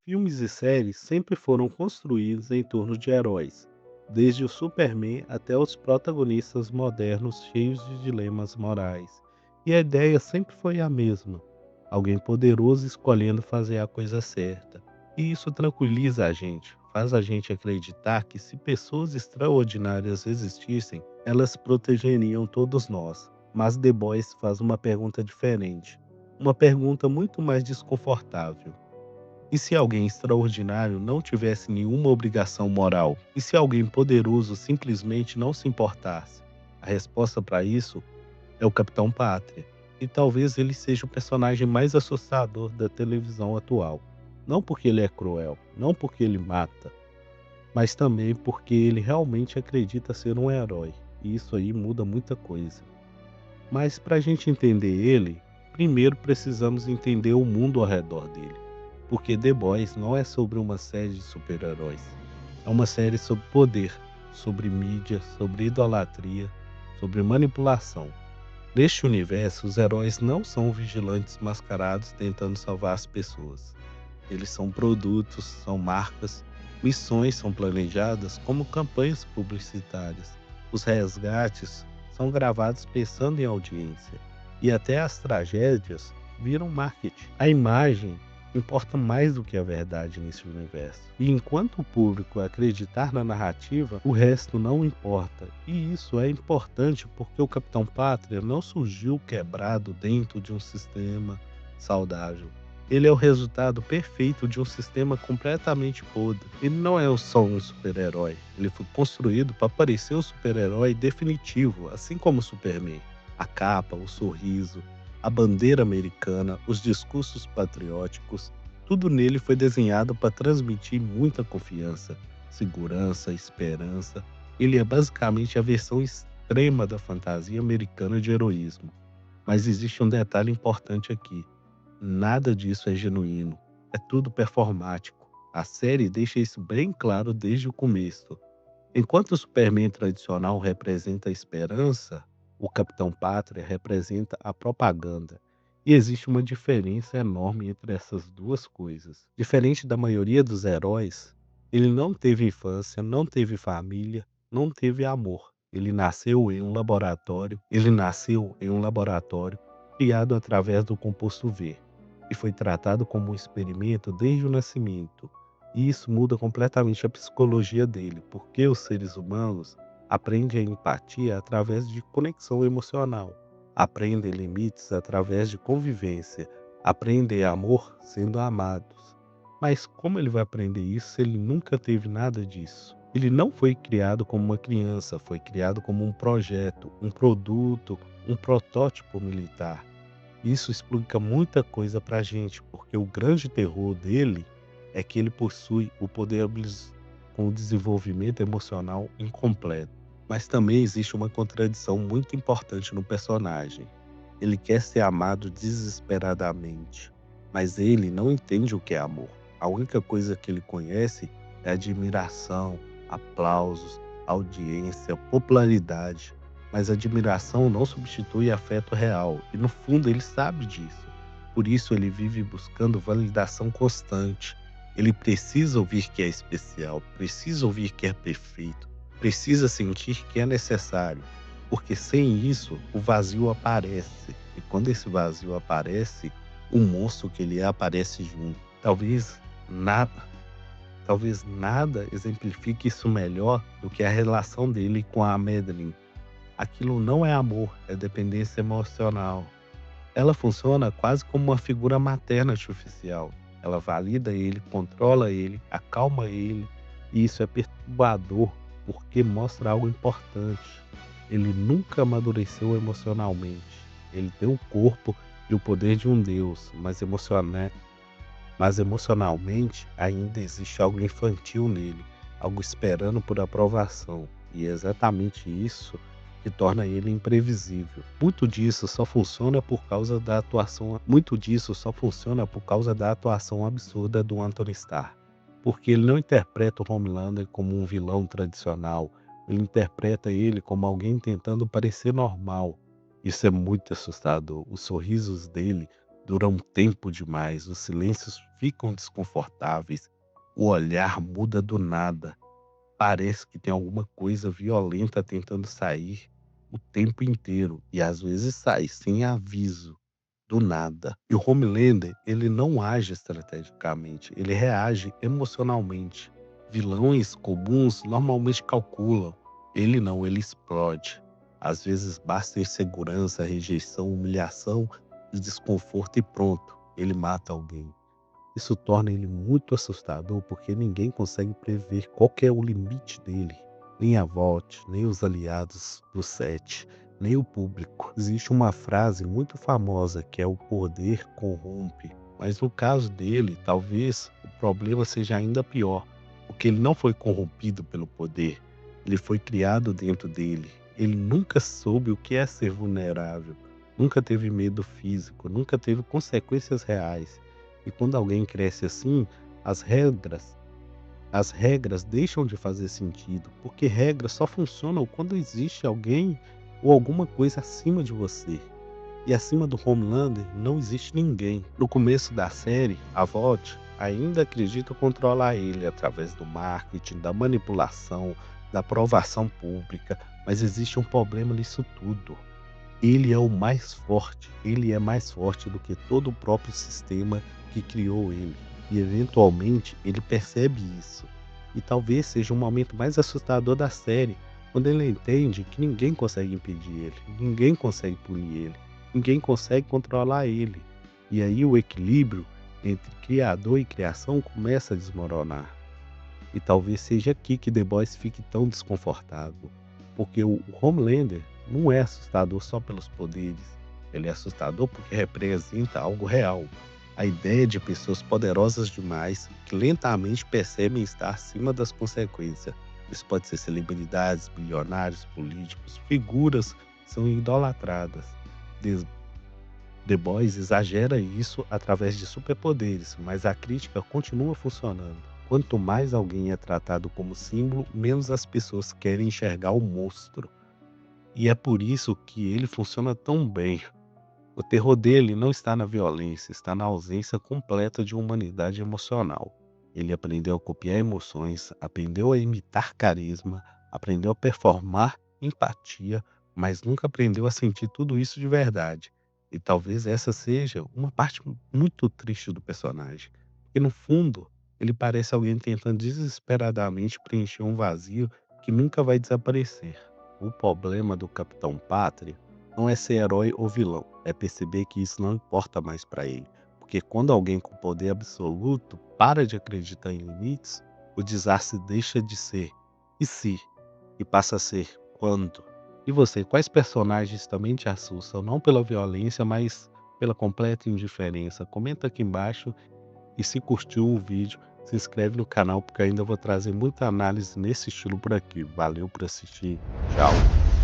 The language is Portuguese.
Filmes e séries sempre foram construídos em torno de heróis, desde o Superman até os protagonistas modernos cheios de dilemas morais. E a ideia sempre foi a mesma: alguém poderoso escolhendo fazer a coisa certa. E isso tranquiliza a gente, faz a gente acreditar que se pessoas extraordinárias existissem, elas protegeriam todos nós. Mas The Boys faz uma pergunta diferente, uma pergunta muito mais desconfortável. E se alguém extraordinário não tivesse nenhuma obrigação moral? E se alguém poderoso simplesmente não se importasse? A resposta para isso é o Capitão Pátria. E talvez ele seja o personagem mais assustador da televisão atual. Não porque ele é cruel, não porque ele mata, mas também porque ele realmente acredita ser um herói. E isso aí muda muita coisa. Mas para a gente entender ele, primeiro precisamos entender o mundo ao redor dele. Porque The Boys não é sobre uma série de super-heróis. É uma série sobre poder, sobre mídia, sobre idolatria, sobre manipulação. Neste universo, os heróis não são vigilantes mascarados tentando salvar as pessoas. Eles são produtos, são marcas, missões são planejadas como campanhas publicitárias. Os resgates são gravados pensando em audiência. E até as tragédias viram marketing. A imagem importa mais do que a verdade nesse universo. E enquanto o público acreditar na narrativa, o resto não importa. E isso é importante porque o Capitão Pátria não surgiu quebrado dentro de um sistema saudável. Ele é o resultado perfeito de um sistema completamente podre. Ele não é só um super-herói. Ele foi construído para parecer um super-herói definitivo, assim como o Superman. A capa, o sorriso, a bandeira americana, os discursos patrióticos, tudo nele foi desenhado para transmitir muita confiança, segurança, esperança. Ele é basicamente a versão extrema da fantasia americana de heroísmo. Mas existe um detalhe importante aqui: nada disso é genuíno, é tudo performático. A série deixa isso bem claro desde o começo. Enquanto o Superman tradicional representa a esperança, o Capitão Pátria representa a propaganda. E existe uma diferença enorme entre essas duas coisas. Diferente da maioria dos heróis, ele não teve infância, não teve família, não teve amor. Ele nasceu em um laboratório criado através do composto V e foi tratado como um experimento desde o nascimento. E isso muda completamente a psicologia dele, porque os seres humanos aprendem a empatia através de conexão emocional, aprendem limites através de convivência, aprendem amor sendo amados. Mas como ele vai aprender isso se ele nunca teve nada disso? Ele não foi criado como uma criança, foi criado como um projeto, um produto, um protótipo militar. Isso explica muita coisa pra gente, porque o grande terror dele é que ele possui o poder com o desenvolvimento emocional incompleto. Mas também existe uma contradição muito importante no personagem. Ele quer ser amado desesperadamente, mas ele não entende o que é amor. A única coisa que ele conhece é admiração, aplausos, audiência, popularidade. Mas admiração não substitui afeto real, e no fundo ele sabe disso. Por isso ele vive buscando validação constante. Ele precisa ouvir que é especial, precisa ouvir que é perfeito, precisa sentir que é necessário, porque sem isso o vazio aparece. E quando esse vazio aparece, o monstro que ele é aparece junto. Nada, talvez nada exemplifique isso melhor do que a relação dele com a Madeline. Aquilo não é amor, é dependência emocional. Ela funciona quase como uma figura materna artificial. Ela valida ele, controla ele, acalma ele, e isso é perturbador porque mostra algo importante. Ele nunca amadureceu emocionalmente. Ele tem o corpo e o poder de um deus, mas emocionalmente ainda existe algo infantil nele, algo esperando por aprovação. E é exatamente isso que torna ele imprevisível. Muito disso só funciona por causa da atuação absurda do Anthony Starr. Porque ele não interpreta o Homelander como um vilão tradicional, ele interpreta ele como alguém tentando parecer normal. Isso é muito assustador. Os sorrisos dele Dura um tempo demais, os silêncios ficam desconfortáveis, o olhar muda do nada. Parece que tem alguma coisa violenta tentando sair o tempo inteiro e às vezes sai sem aviso, do nada. E o Homelander, ele não age estrategicamente, ele reage emocionalmente. Vilões comuns normalmente calculam, ele não, ele explode. Às vezes basta insegurança, rejeição, humilhação, desconforto e pronto, ele mata alguém. Isso torna ele muito assustador porque ninguém consegue prever qual que é o limite dele. Nem a Vault, nem os aliados do Set, nem o público. Existe uma frase muito famosa que é o poder corrompe. Mas no caso dele, talvez o problema seja ainda pior, porque ele não foi corrompido pelo poder. Ele foi criado dentro dele. Ele nunca soube o que é ser vulnerável, nunca teve medo físico, nunca teve consequências reais. E quando alguém cresce assim, as regras as regras deixam de fazer sentido, porque regras só funcionam quando existe alguém ou alguma coisa acima de você. E acima do Homelander não existe ninguém. No começo da série, a Vought ainda acredita controlar ele através do marketing, da manipulação, da aprovação pública, mas existe um problema nisso tudo. Ele é o mais forte, ele é mais forte do que todo o próprio sistema que criou ele. E eventualmente ele percebe isso. E talvez seja o momento mais assustador da série, quando ele entende que ninguém consegue impedir ele, ninguém consegue punir ele, ninguém consegue controlar ele. E aí o equilíbrio entre criador e criação começa a desmoronar. E talvez seja aqui que The Boys fique tão desconfortável, porque o Homelander não é assustador só pelos poderes, ele é assustador porque representa algo real. A ideia de pessoas poderosas demais que lentamente percebem estar acima das consequências. Isso pode ser celebridades, bilionários, políticos, figuras que são idolatradas. The Boys exagera isso através de superpoderes, mas a crítica continua funcionando. Quanto mais alguém é tratado como símbolo, menos as pessoas querem enxergar o monstro. E é por isso que ele funciona tão bem. O terror dele não está na violência, está na ausência completa de humanidade emocional. Ele aprendeu a copiar emoções, aprendeu a imitar carisma, aprendeu a performar empatia, mas nunca aprendeu a sentir tudo isso de verdade. E talvez essa seja uma parte muito triste do personagem. Porque no fundo, ele parece alguém tentando desesperadamente preencher um vazio que nunca vai desaparecer. O problema do Capitão Pátria não é ser herói ou vilão, é perceber que isso não importa mais para ele. Porque quando alguém com poder absoluto para de acreditar em limites, o desastre deixa de ser e se, e passa a ser quando. E você, quais personagens também te assustam, não pela violência, mas pela completa indiferença? Comenta aqui embaixo e se curtiu o vídeo, se inscreve no canal porque ainda vou trazer muita análise nesse estilo por aqui. Valeu por assistir, tchau.